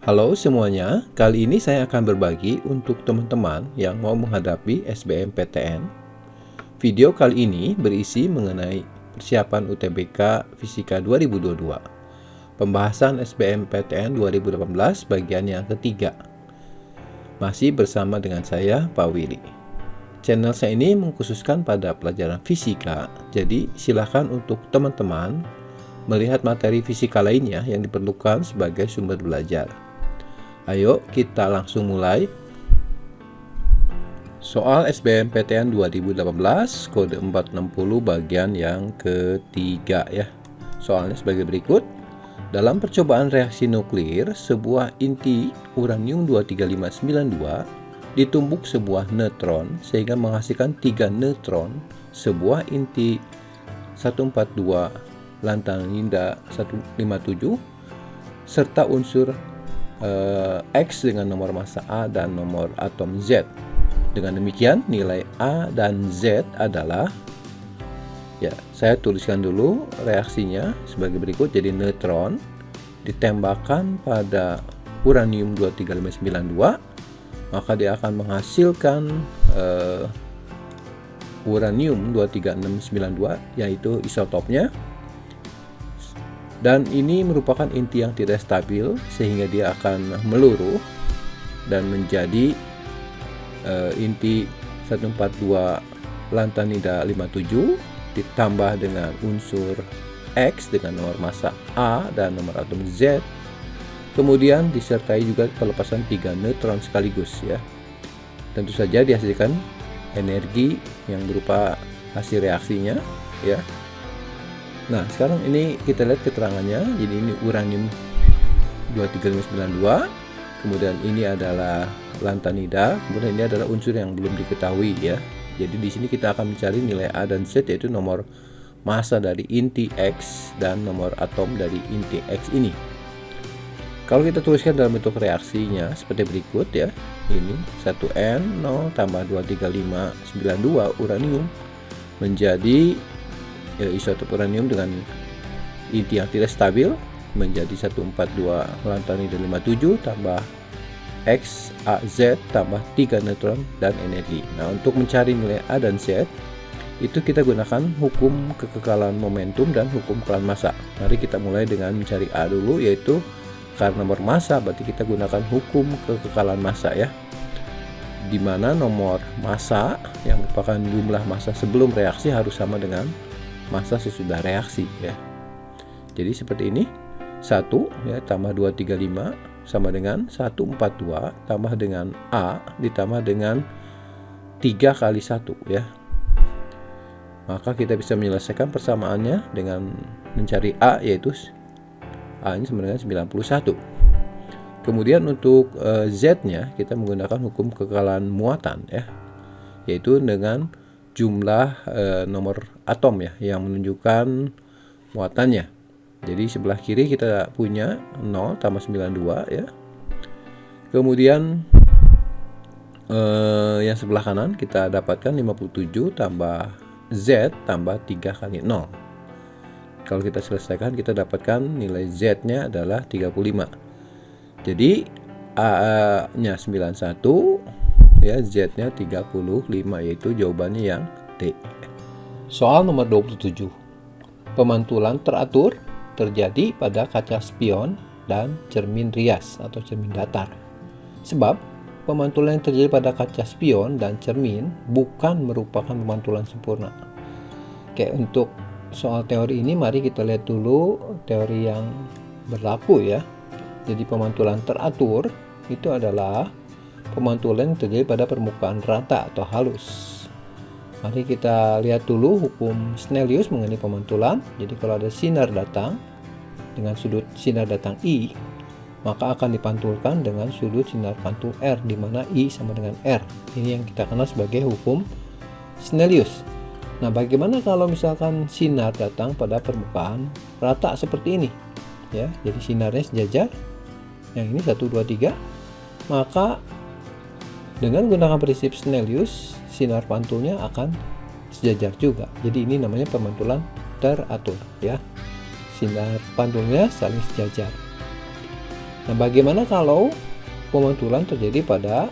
Halo semuanya, kali ini saya akan berbagi untuk teman-teman yang mau menghadapi SBMPTN. Video kali ini berisi mengenai persiapan UTBK Fisika 2022. Pembahasan SBMPTN 2018 bagian yang ketiga. Masih bersama dengan saya, Pak Willy. Channel saya ini mengkhususkan pada pelajaran fisika, jadi silakan untuk teman-teman melihat materi fisika lainnya yang diperlukan sebagai sumber belajar. Ayo kita langsung mulai. Soal SBMPTN 2018 kode 460 bagian yang ketiga ya. Soalnya sebagai berikut. Dalam percobaan reaksi nuklir, sebuah inti uranium 23592 ditumbuk sebuah neutron sehingga menghasilkan 3 neutron. Sebuah inti 142 lantanida 157 serta unsur X dengan nomor massa A dan nomor atom Z. Dengan demikian nilai A dan Z adalah, ya saya tuliskan dulu reaksinya sebagai berikut. Jadi neutron ditembakkan pada uranium 23592, maka dia akan menghasilkan uranium 23692 yaitu isotopnya. Dan ini merupakan inti yang tidak stabil sehingga dia akan meluruh dan menjadi inti 142 lantanida 57 ditambah dengan unsur X dengan nomor massa A dan nomor atom Z. Kemudian disertai juga pelepasan 3 neutron sekaligus ya. Tentu saja dihasilkan energi yang berupa hasil reaksinya ya. Nah, sekarang ini kita lihat keterangannya. Jadi ini uranium 23592, kemudian ini adalah lantanida, kemudian ini adalah unsur yang belum diketahui ya. Jadi di sini kita akan mencari nilai A dan Z, yaitu nomor massa dari inti X dan nomor atom dari inti X ini. Kalau kita tuliskan dalam bentuk reaksinya seperti berikut ya. Ini 1N0 tambah 23592 uranium menjadi isotop uranium dengan inti yang tidak stabil menjadi 142 lantanida 57 tambah X, A, Z tambah 3 neutron dan energi. Nah, untuk mencari nilai A dan Z itu kita gunakan hukum kekekalan momentum dan hukum kekekalan massa. Mari kita mulai dengan mencari A dulu, yaitu karena nomor massa berarti kita gunakan hukum kekekalan massa ya, di mana nomor massa yang merupakan jumlah massa sebelum reaksi harus sama dengan massa sesudah reaksi ya. Jadi seperti ini, 1 ya tambah 235 sama dengan 142 tambah dengan A ditambah dengan 3 kali 1 ya. Maka kita bisa menyelesaikan persamaannya dengan mencari A, yaitu A ini sama dengan 91. Kemudian untuk Z nya kita menggunakan hukum kekekalan muatan ya, yaitu dengan jumlah nomor atom ya yang menunjukkan muatannya. Jadi sebelah kiri kita punya 0 tambah 92 ya. Kemudian yang sebelah kanan kita dapatkan 57 tambah Z tambah 3 kali 0. Kalau kita selesaikan kita dapatkan nilai Z nya adalah 35. Jadi A nya 91 ya, Z nya 35, yaitu jawabannya yang D. Soal nomor 27. Pemantulan teratur terjadi pada kaca spion dan cermin rias atau cermin datar. Sebab pemantulan yang terjadi pada kaca spion dan cermin bukan merupakan pemantulan sempurna. Oke, untuk soal teori ini mari kita lihat dulu teori yang berlaku ya. Jadi pemantulan teratur itu adalah pemantulan yang terjadi pada permukaan rata atau halus. Mari kita lihat dulu hukum Snellius mengenai pemantulan. Jadi kalau ada sinar datang dengan sudut sinar datang I, maka akan dipantulkan dengan sudut sinar pantul R, di mana I sama dengan R. Ini yang kita kenal sebagai hukum Snellius. Nah, bagaimana kalau misalkan sinar datang pada permukaan rata seperti ini? Ya, jadi sinarnya sejajar. Yang ini 1 2 3. Maka dengan menggunakan prinsip Snellius, sinar pantulnya akan sejajar juga. Jadi ini namanya pemantulan teratur ya. Sinar pantulnya saling sejajar. Nah, bagaimana kalau pemantulan terjadi pada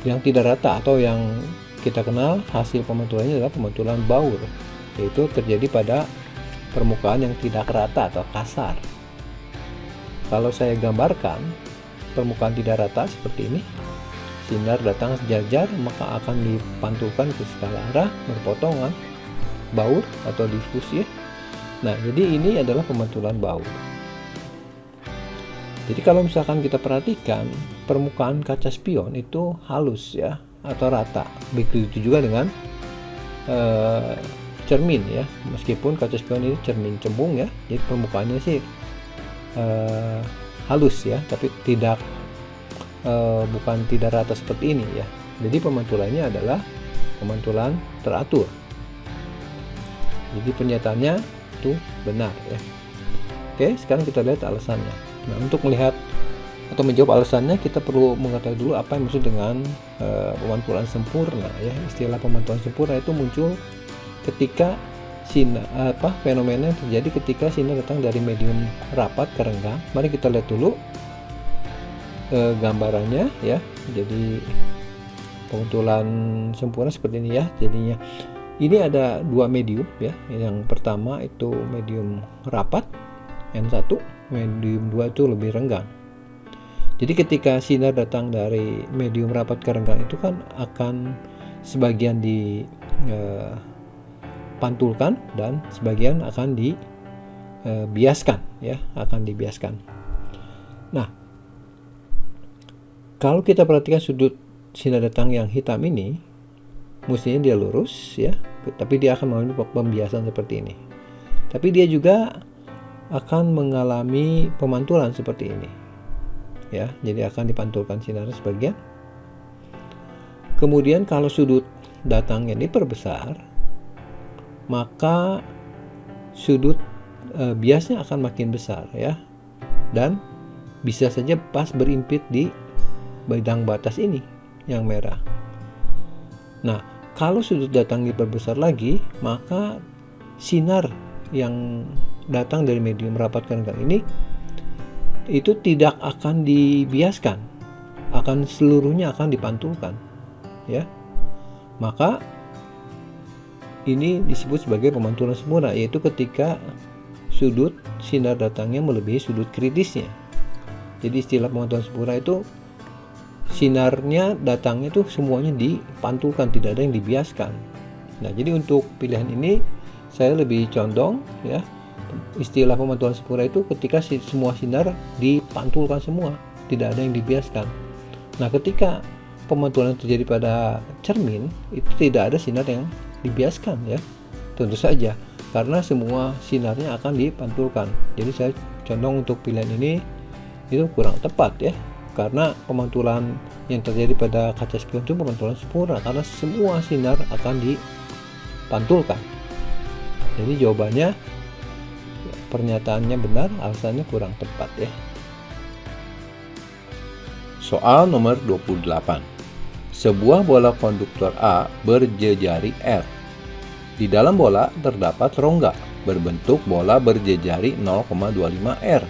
yang tidak rata, atau yang kita kenal hasil pemantulannya adalah pemantulan baur, yaitu terjadi pada permukaan yang tidak rata atau kasar. Kalau saya gambarkan permukaan tidak rata seperti ini, sinar datang sejajar, maka akan dipantulkan ke segala arah, berpotongan, baur atau difus ya. Nah, jadi ini adalah pemantulan baur. Jadi kalau misalkan kita perhatikan, permukaan kaca spion itu halus ya, atau rata. Begitu juga dengan cermin ya, meskipun kaca spion ini cermin cembung ya, jadi permukaannya sih halus ya, tapi bukan tidak rata seperti ini ya. Jadi pemantulannya adalah pemantulan teratur. Jadi pernyataannya itu benar ya. Oke, sekarang kita lihat alasannya. Nah, untuk melihat atau menjawab alasannya, kita perlu mengetahui dulu apa yang maksud dengan pemantulan sempurna ya. Istilah pemantulan sempurna itu muncul ketika fenomena yang terjadi ketika sinar datang dari medium rapat ke renggang. Mari kita lihat dulu gambarannya ya. Jadi pemantulan sempurna seperti ini ya. Jadinya ini ada dua medium ya. Yang pertama itu medium rapat, N1, medium 2 itu lebih renggang. Jadi ketika sinar datang dari medium rapat ke renggang itu kan akan sebagian dipantulkan dan sebagian akan dibiaskan ya, akan dibiaskan. Nah, kalau kita perhatikan sudut sinar datang yang hitam ini, mestinya dia lurus ya, tapi dia akan mengalami pembiasan seperti ini. Tapi dia juga akan mengalami pemantulan seperti ini ya, jadi akan dipantulkan sinar sebagian. Kemudian kalau sudut datangnya diperbesar, maka sudut biasnya akan makin besar ya, dan bisa saja pas berimpit di bidang batas ini yang merah. Nah, kalau sudut datang diperbesar lagi, maka sinar yang datang dari medium rapat ke renggang ini itu tidak akan dibiaskan, akan seluruhnya akan dipantulkan ya. Maka ini disebut sebagai pemantulan sempurna, yaitu ketika sudut sinar datangnya melebihi sudut kritisnya. Jadi istilah pemantulan sempurna itu sinarnya datangnya itu semuanya dipantulkan, tidak ada yang dibiaskan. Nah, jadi untuk pilihan ini saya lebih condong ya, istilah pemantulan sempurna itu ketika semua sinar dipantulkan semua, tidak ada yang dibiaskan. Nah, ketika pemantulan terjadi pada cermin, itu tidak ada sinar yang dibiaskan ya, tentu saja, karena semua sinarnya akan dipantulkan. Jadi saya condong untuk pilihan ini itu kurang tepat ya, karena pemantulan yang terjadi pada kaca spion itu pemantulan sempurna, karena semua sinar akan dipantulkan. Jadi jawabannya, pernyataannya benar, alasannya kurang tepat ya. Soal nomor 28. Sebuah bola konduktor A berjejari R. Di dalam bola terdapat rongga berbentuk bola berjejari 0,25 R.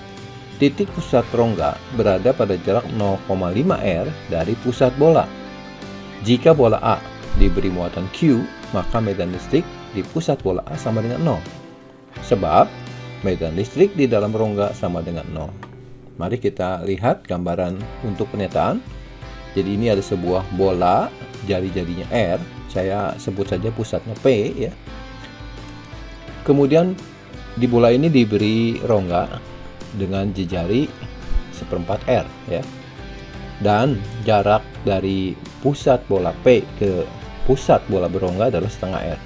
Titik pusat rongga berada pada jarak 0,5 R dari pusat bola. Jika bola A diberi muatan Q, maka medan listrik di pusat bola A sama dengan 0. Sebab medan listrik di dalam rongga sama dengan 0. Mari kita lihat gambaran untuk pernyataan. Jadi ini ada sebuah bola, jari-jarinya R, saya sebut saja pusatnya P ya. Kemudian di bola ini diberi rongga dengan jejari 1/4 R ya. Dan jarak dari pusat bola P ke pusat bola berongga adalah setengah R.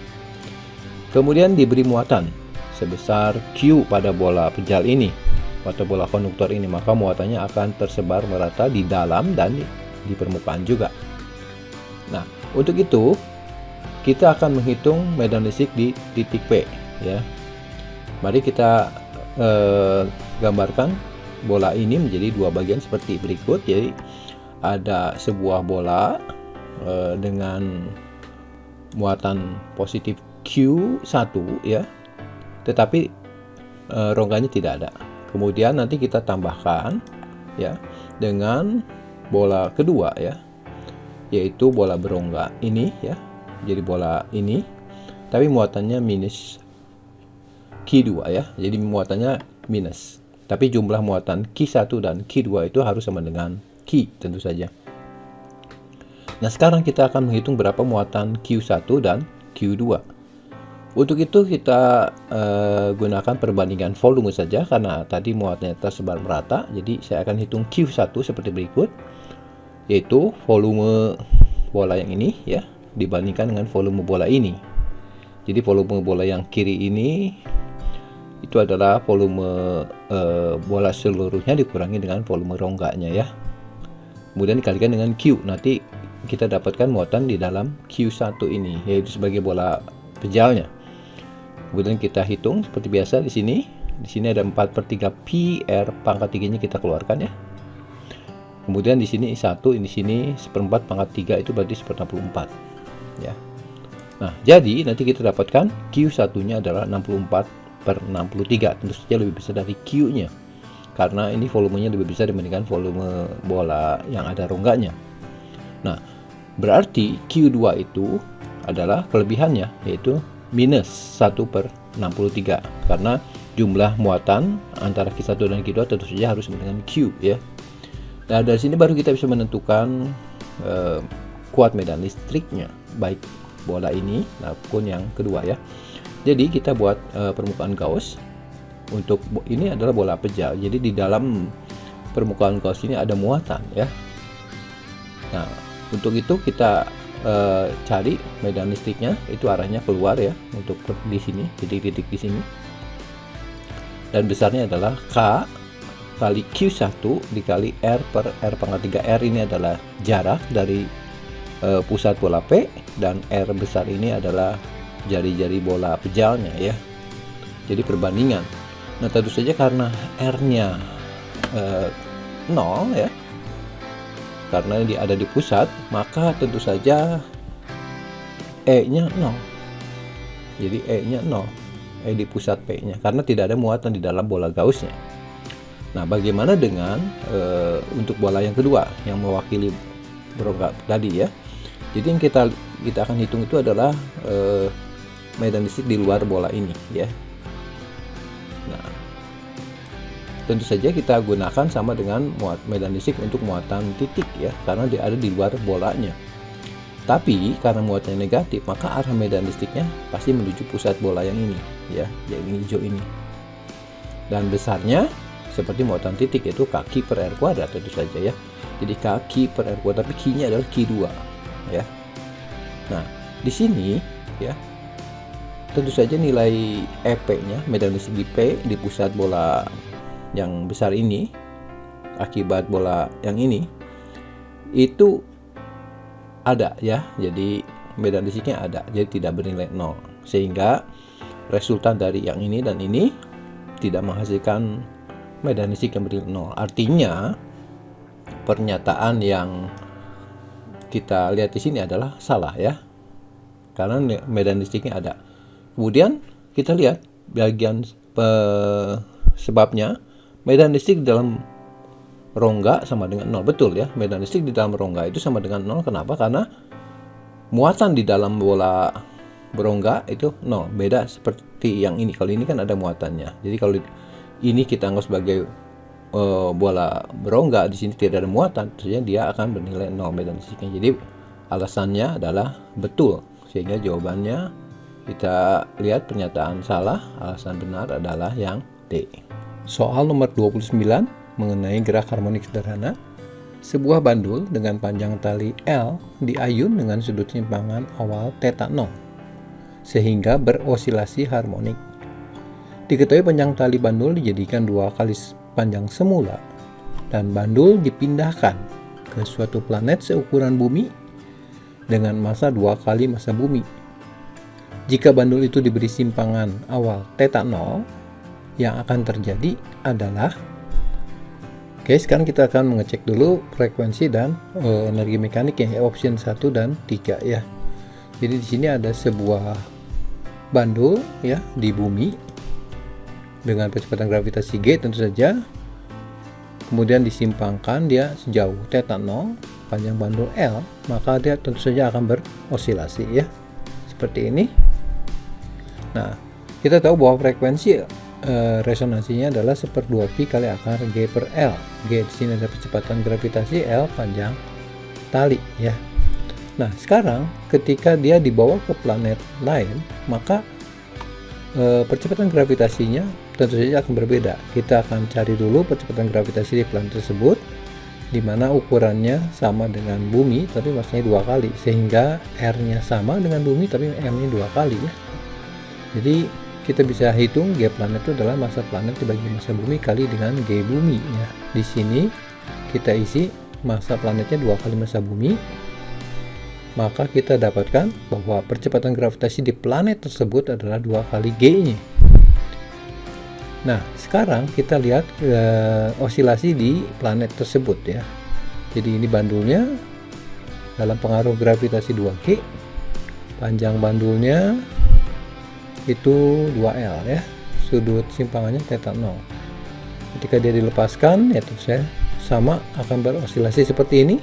Kemudian diberi muatan sebesar Q pada bola pejal ini atau bola konduktor ini, maka muatannya akan tersebar merata di dalam dan di permukaan juga. Nah, untuk itu kita akan menghitung medan listrik di titik P ya. Mari kita gambarkan bola ini menjadi dua bagian seperti berikut. Jadi ada sebuah bola dengan muatan positif Q1 ya, tetapi rongganya tidak ada. Kemudian nanti kita tambahkan ya dengan bola kedua ya, yaitu bola berongga ini ya. Jadi bola ini tapi muatannya minus Q2 ya. Jadi muatannya minus. Tapi jumlah muatan Q1 dan Q2 itu harus sama dengan Q tentu saja. Nah, sekarang kita akan menghitung berapa muatan Q1 dan Q2. Untuk itu kita gunakan perbandingan volume saja karena tadi muatannya tersebar merata. Jadi saya akan hitung Q1 seperti berikut, yaitu volume bola yang ini ya dibandingkan dengan volume bola ini. Jadi volume bola yang kiri ini itu adalah volume bola seluruhnya dikurangi dengan volume rongganya ya. Kemudian dikalikan dengan Q. Nanti kita dapatkan muatan di dalam Q1 ini, yaitu sebagai bola pejalnya. Kemudian kita hitung seperti biasa di sini. Di sini ada 4/3 pi R pangkat 3-nya kita keluarkan ya. Kemudian di sini 1, di sini 1/4 pangkat 3 itu berarti 1/64 ya. Nah, jadi nanti kita dapatkan Q1-nya adalah 64/63. Tentu saja lebih besar dari Q-nya. Karena ini volumenya lebih besar dibandingkan volume bola yang ada rongganya. Nah, berarti Q2 itu adalah kelebihannya, yaitu minus 1/63. Karena jumlah muatan antara Q1 dan Q2 tentu saja harus sama dengan Q ya. Nah, dari sini baru kita bisa menentukan kuat medan listriknya, baik bola ini maupun yang kedua ya. Jadi kita buat permukaan Gauss. Untuk ini adalah bola pejal. Jadi di dalam permukaan Gauss ini ada muatan ya. Nah, untuk itu kita cari medan listriknya, itu arahnya keluar ya, untuk di sini, titik-titik di sini. Dan besarnya adalah K kali Q1 dikali R per R pangkat 3. R ini adalah jarak dari pusat bola P, dan R besar ini adalah jari-jari bola pejalnya ya. Jadi perbandingan. Nah, tentu saja karena R-nya 0 ya, karena dia ada di pusat, maka tentu saja E-nya 0. Jadi E-nya 0, E di pusat P-nya, karena tidak ada muatan di dalam bola Gauss-nya. Nah, bagaimana dengan untuk bola yang kedua yang mewakili berongga tadi ya? Jadi yang kita akan hitung itu adalah medan listrik di luar bola ini ya. Nah, tentu saja kita gunakan sama dengan medan listrik untuk muatan titik ya, karena dia ada di luar bolanya. Tapi karena muatannya negatif, maka arah medan listriknya pasti menuju pusat bola yang ini ya, yang hijau ini. Dan besarnya seperti muatan titik, yaitu kaki per R kuadrat tentu saja ya. Jadi kaki per R kuadrat, tapi Q-nya adalah Q2 ya. Nah, di sini ya, tentu saja nilai EP-nya, medan listrik di P di pusat bola yang besar ini akibat bola yang ini itu ada ya. Jadi medan listriknya ada, jadi tidak bernilai 0, sehingga resultan dari yang ini dan ini tidak menghasilkan medan listrik yang bernilai 0. Artinya pernyataan yang kita lihat di sini adalah salah ya, karena medan listriknya ada. Kemudian kita lihat bagian sebabnya, medan listrik di dalam rongga sama dengan 0. Betul ya, medan listrik di dalam rongga itu sama dengan 0. Kenapa? Karena muatan di dalam bola berongga itu 0. Beda seperti yang ini. Kalau ini kan ada muatannya. Jadi kalau ini kita anggap sebagai bola berongga, di sini tidak ada muatan, tentunya dia akan bernilai 0 medan listriknya. Jadi alasannya adalah betul, sehingga jawabannya kita lihat pernyataan salah, alasan benar adalah yang D. Soal nomor 29 mengenai gerak harmonik sederhana. Sebuah bandul dengan panjang tali L diayun dengan sudut simpangan awal θ 0 sehingga berosilasi harmonik. Diketahui panjang tali bandul dijadikan 2 kali panjang semula dan bandul dipindahkan ke suatu planet seukuran bumi dengan massa 2 kali massa bumi. Jika bandul itu diberi simpangan awal θ 0, yang akan terjadi adalah, oke, sekarang kita akan mengecek dulu frekuensi dan energi mekanik ya, option 1 dan 3 ya. Jadi di sini ada sebuah bandul ya di bumi dengan percepatan gravitasi G tentu saja, kemudian disimpangkan dia sejauh θ 0 panjang bandul L, maka dia tentu saja akan berosilasi ya, seperti ini. Nah, kita tahu bahwa frekuensi resonansinya adalah 1/2 pi kali akar G per L. G di sini ada percepatan gravitasi, L panjang tali ya. Nah, sekarang ketika dia dibawa ke planet lain, maka percepatan gravitasinya tentu saja akan berbeda. Kita akan cari dulu percepatan gravitasi di planet tersebut, di mana ukurannya sama dengan bumi, tapi maksudnya 2 kali, sehingga R-nya sama dengan bumi, tapi M-nya 2 kali ya. Jadi kita bisa hitung G planet itu adalah massa planet dibagi massa bumi kali dengan G bumi ya. Di sini kita isi massa planetnya 2 kali massa bumi, maka kita dapatkan bahwa percepatan gravitasi di planet tersebut adalah 2 kali G-nya. Nah, sekarang kita lihat osilasi di planet tersebut ya. Jadi ini bandulnya dalam pengaruh gravitasi 2G, panjang bandulnya itu 2L ya, sudut simpangannya θ 0. Ketika dia dilepaskan ya tentu saja sama akan berosilasi seperti ini.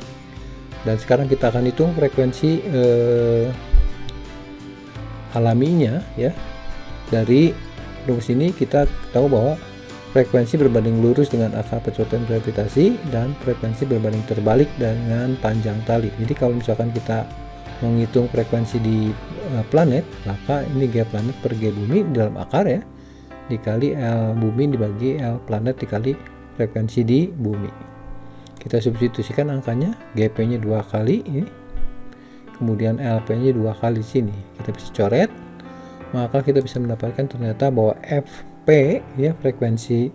Dan sekarang kita akan hitung frekuensi alaminya ya. Dari rumus ini kita tahu bahwa frekuensi berbanding lurus dengan akar percepatan gravitasi dan frekuensi berbanding terbalik dengan panjang tali. Jadi kalau misalkan kita menghitung frekuensi di planet, maka ini G planet per G bumi dalam akar ya, dikali L bumi dibagi L planet dikali frekuensi di bumi. Kita substitusikan angkanya, GP-nya 2 kali ini, kemudian LP-nya 2 kali sini. Kita bisa coret, maka kita bisa mendapatkan ternyata bahwa FP ya, frekuensi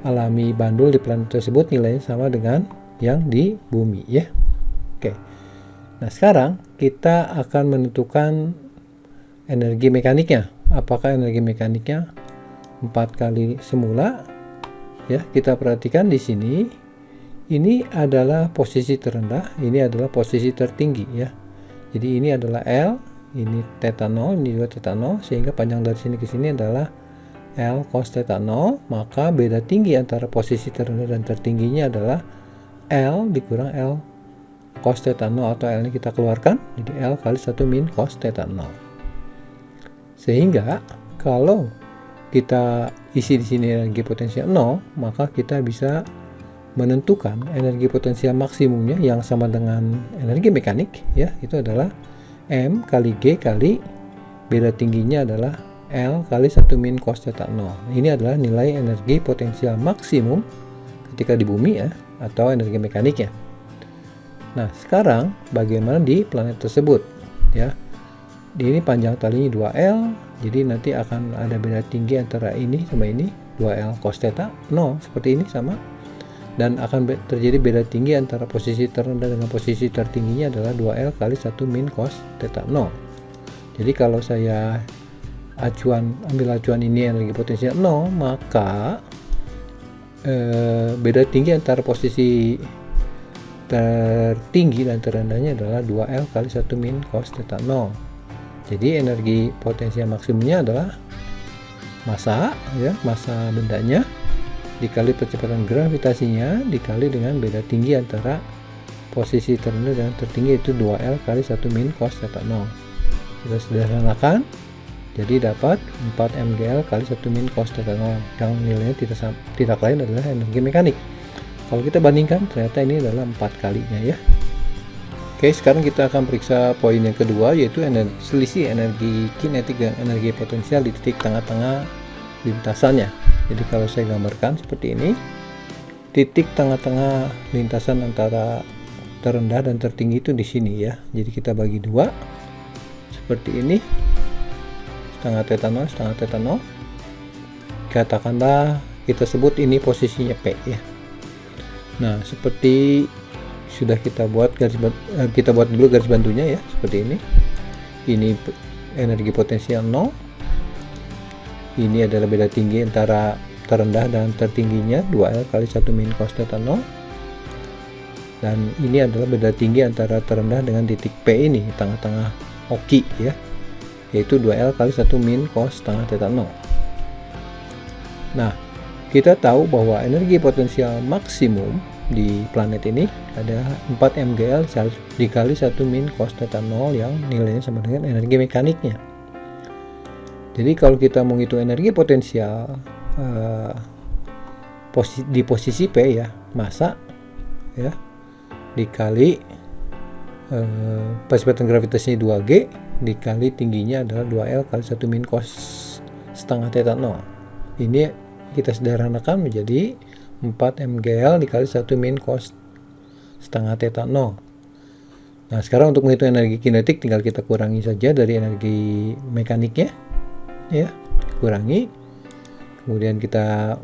alami bandul di planet tersebut nilainya sama dengan yang di bumi ya. Oke. Nah, sekarang kita akan menentukan energi mekaniknya. Apakah energi mekaniknya 4 kali semula? Ya, kita perhatikan di sini. Ini adalah posisi terendah, ini adalah posisi tertinggi ya. Jadi ini adalah L, ini θ 0, ini juga θ 0, sehingga panjang dari sini ke sini adalah L cos θ 0, maka beda tinggi antara posisi terendah dan tertingginya adalah L dikurang L cos θ 0, atau L ini kita keluarkan, jadi L kali 1 min cos θ 0. Sehingga kalau kita isi di sini energi potensial 0, maka kita bisa menentukan energi potensial maksimumnya yang sama dengan energi mekanik ya, itu adalah M kali G kali beda tingginya adalah L kali 1 min cos θ 0. Ini adalah nilai energi potensial maksimum ketika di bumi ya, atau energi mekaniknya. Nah, sekarang bagaimana di planet tersebut ya. Di ini panjang talinya 2L, jadi nanti akan ada beda tinggi antara ini sama ini, 2L cos θ 0 seperti ini sama. Dan akan terjadi beda tinggi antara posisi terendah dengan posisi tertingginya adalah 2L kali 1 min cos θ 0. Jadi kalau saya ambil acuan ini energi potensial 0, maka beda tinggi antara posisi tertinggi dan terendahnya adalah 2L kali 1 min cos θ 0. Jadi energi potensial maksimumnya adalah massa ya, massa bendanya dikali percepatan gravitasinya dikali dengan beda tinggi antara posisi terendah dan tertinggi, itu 2L kali 1 min cos θ 0. Kita sederhanakan, jadi dapat 4 mgl kali 1 min cos θ 0 yang nilainya tidak lain adalah energi mekanik. Kalau kita bandingkan, ternyata ini adalah 4 kalinya ya. Oke, sekarang kita akan periksa poin yang kedua, yaitu selisih energi kinetik dan energi potensial di titik tengah-tengah lintasannya. Jadi kalau saya gambarkan seperti ini, titik tengah-tengah lintasan antara terendah dan tertinggi itu di sini ya. Jadi kita bagi 2 seperti ini, setengah θ 0, setengah θ 0. Katakanlah kita sebut ini posisinya P ya. Nah, seperti sudah kita buat dulu garis bantunya ya, seperti ini. Ini energi potensial 0. Ini adalah beda tinggi antara terendah dan tertingginya, 2L kali 1 min cos θ 0. Dan ini adalah beda tinggi antara terendah dengan titik P ini, tengah-tengah oki ya, yaitu 2L kali 1 min cos setengah θ 0. Nah, kita tahu bahwa energi potensial maksimum di planet ini ada 4 mgl dikali 1 min cos theta 0 yang nilainya sama dengan energi mekaniknya. Jadi kalau kita menghitung energi potensial di posisi P ya, massa ya, dikali percepatan gravitasinya 2G dikali tingginya adalah 2L kali 1 min cos setengah theta 0. Ini kita sederhanakan menjadi 4 mgl dikali 1 min cos setengah theta 0. Nah, sekarang untuk menghitung energi kinetik tinggal kita kurangi saja dari energi mekaniknya ya, kurangi, kemudian kita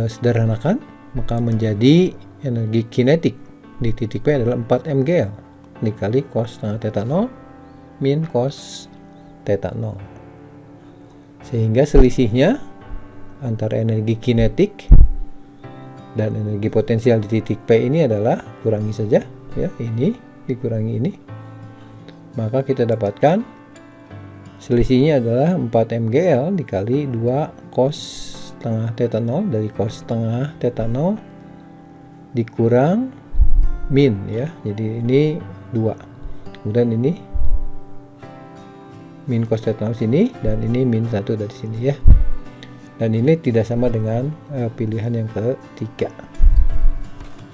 sederhanakan, maka menjadi energi kinetik di titik P adalah 4 mgl dikali cos setengah theta 0 min cos theta 0, sehingga selisihnya antara energi kinetik dan energi potensial di titik P ini adalah, kurangi saja ya, ini dikurangi ini, maka kita dapatkan selisihnya adalah 4 mgl dikali 2 cos setengah theta 0, dari cos setengah theta 0 dikurang min ya, jadi ini 2, kemudian ini min cos theta 0 sini, dan ini min 1 dari sini ya. Dan ini tidak sama dengan pilihan yang ketiga.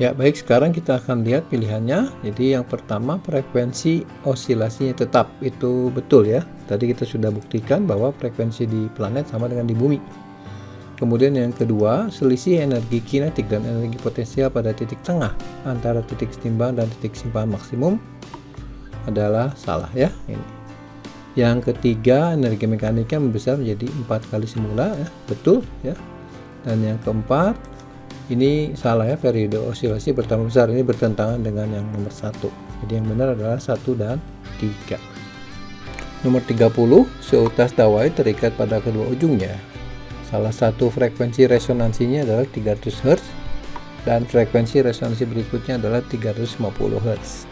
Ya, baik, sekarang kita akan lihat pilihannya. Jadi yang pertama, frekuensi osilasinya tetap, itu betul ya. Tadi kita sudah buktikan bahwa frekuensi di planet sama dengan di bumi. Kemudian yang kedua, selisih energi kinetik dan energi potensial pada titik tengah antara titik timbang dan titik simpan maksimum adalah salah ya, ini. Yang ketiga, energi mekaniknya membesar menjadi 4 kali semula ya, betul ya. Dan yang keempat, ini salah ya, periode osilasi bertambah besar, ini bertentangan dengan yang nomor 1. Jadi yang benar adalah 1 dan 3. Nomor 30, seutas dawai terikat pada kedua ujungnya. Salah satu frekuensi resonansinya adalah 300 Hz dan frekuensi resonansi berikutnya adalah 350 Hz.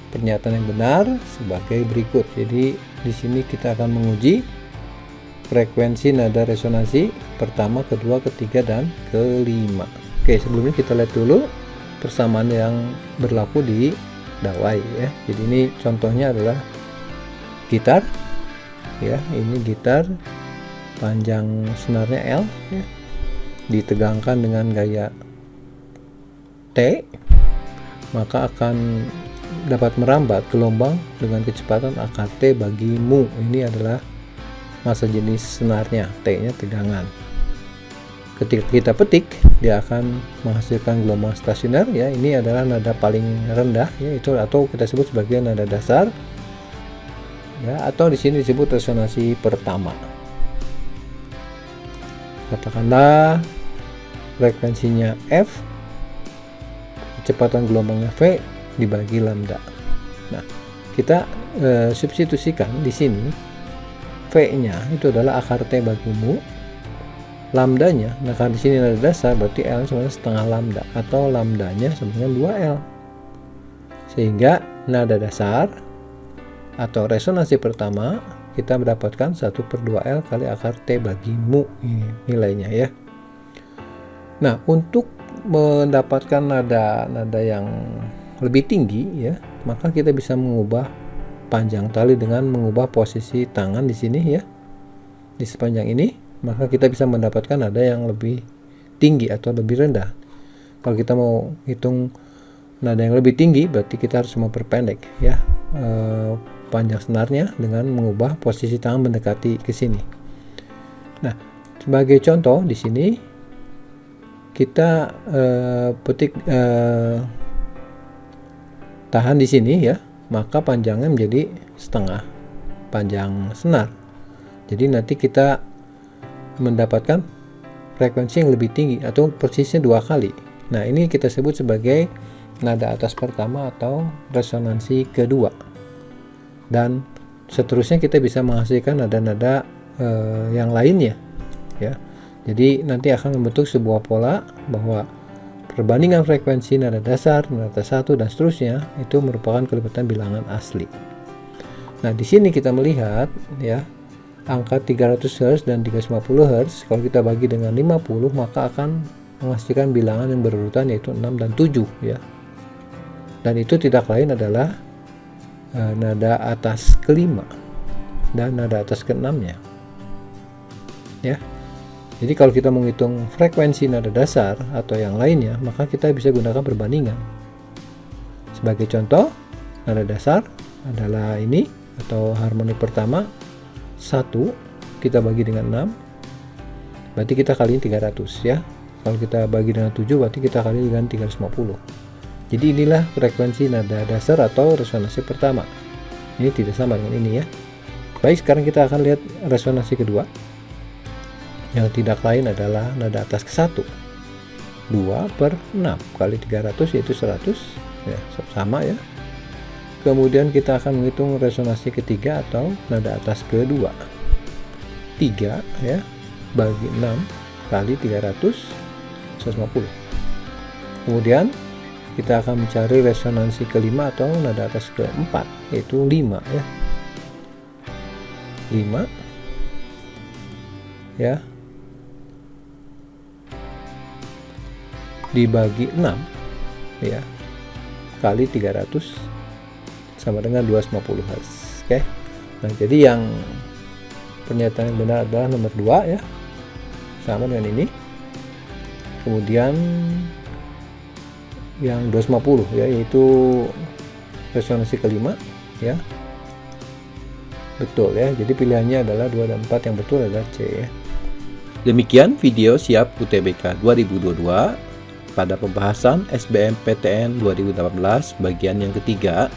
Pernyataan yang benar sebagai berikut. Jadi di sini kita akan menguji frekuensi nada resonansi pertama, kedua, ketiga, dan kelima. Oke, sebelumnya kita lihat dulu persamaan yang berlaku di dawai ya. Jadi ini contohnya adalah gitar ya, ini gitar, panjang senarnya L ya, ditegangkan dengan gaya T, maka akan dapat merambat gelombang dengan kecepatan AKT bagi mu. Ini adalah massa jenis senarnya, T-nya tegangan. Ketika kita petik, dia akan menghasilkan gelombang stasioner ya. Ini adalah nada paling rendah ya, itu atau kita sebut sebagai nada dasar ya, atau di sini disebut resonansi pertama. Katakanlah frekuensinya F, kecepatan gelombangnya V dibagi lambda. Nah, kita substitusikan di sini V-nya itu adalah akar T bagi mu, lambdanya, nah karena di sini nada dasar berarti L sama setengah lambda, atau lambdanya sama dengan 2L. Sehingga nada dasar atau resonansi pertama kita mendapatkan 1/2L kali akar T bagi mu, ini nilainya ya. Nah, untuk mendapatkan nada yang lebih tinggi ya, maka kita bisa mengubah panjang tali dengan mengubah posisi tangan di sini ya, di sepanjang ini, maka kita bisa mendapatkan nada yang lebih tinggi atau lebih rendah. Kalau kita mau hitung nada yang lebih tinggi, berarti kita harus memperpendek ya panjang senarnya dengan mengubah posisi tangan mendekati ke sini. Nah, sebagai contoh di sini kita petik tahan di sini ya, maka panjangnya menjadi setengah panjang senar. Jadi nanti kita mendapatkan frekuensi yang lebih tinggi atau persisnya 2 kali. Nah, ini kita sebut sebagai nada atas pertama atau resonansi kedua. Dan seterusnya kita bisa menghasilkan nada-nada yang lainnya ya. Jadi nanti akan membentuk sebuah pola bahwa perbandingan frekuensi nada dasar, nada satu, dan seterusnya itu merupakan kelipatan bilangan asli. Nah, di sini kita melihat ya, angka 300 Hz dan 350 Hz, kalau kita bagi dengan 50, maka akan menghasilkan bilangan yang berurutan yaitu 6 dan 7 ya. Dan itu tidak lain adalah nada atas kelima dan nada atas keenamnya ya. Jadi kalau kita menghitung frekuensi nada dasar atau yang lainnya, maka kita bisa gunakan perbandingan. Sebagai contoh, nada dasar adalah ini atau harmonik pertama 1, kita bagi dengan 6, berarti kita kaliin 300 ya. Kalau kita bagi dengan 7, berarti kita kali dengan 350. Jadi inilah frekuensi nada dasar atau resonansi pertama. Ini tidak sama dengan ini ya. Baik, sekarang kita akan lihat resonansi kedua, yang tidak lain adalah nada atas ke-1. 2/6 kali 300 yaitu 100 ya, sama ya. Kemudian kita akan menghitung resonansi ketiga atau nada atas kedua. 3 ya bagi 6 kali 300, 150. Kemudian kita akan mencari resonansi kelima atau nada atas keempat, yaitu 5 ya. 5 ya dibagi 6 ya kali 300 sama dengan 250 Hz. Oke. Nah, jadi yang pernyataan yang benar adalah nomor 2 ya. Sama dengan ini. Kemudian yang 250 ya, yaitu resonansi kelima ya. Betul ya. Jadi pilihannya adalah 2 dan 4, yang betul adalah C ya. Demikian video siap UTBK 2022 pada pembahasan SBMPTN 2018 bagian yang ketiga.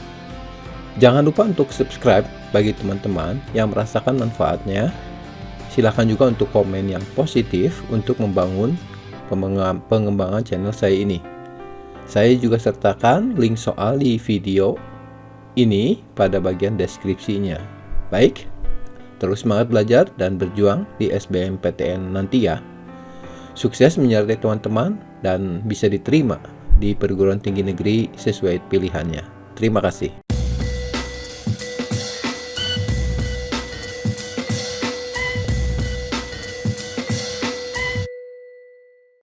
Jangan lupa untuk subscribe bagi teman-teman yang merasakan manfaatnya. Silahkan juga untuk komen yang positif untuk membangun pengembangan channel saya ini. Saya juga sertakan link soal di video ini pada bagian deskripsinya. Baik, terus semangat belajar dan berjuang di SBMPTN nanti ya. Sukses menyertai teman-teman dan bisa diterima di perguruan tinggi negeri sesuai pilihannya. Terima kasih.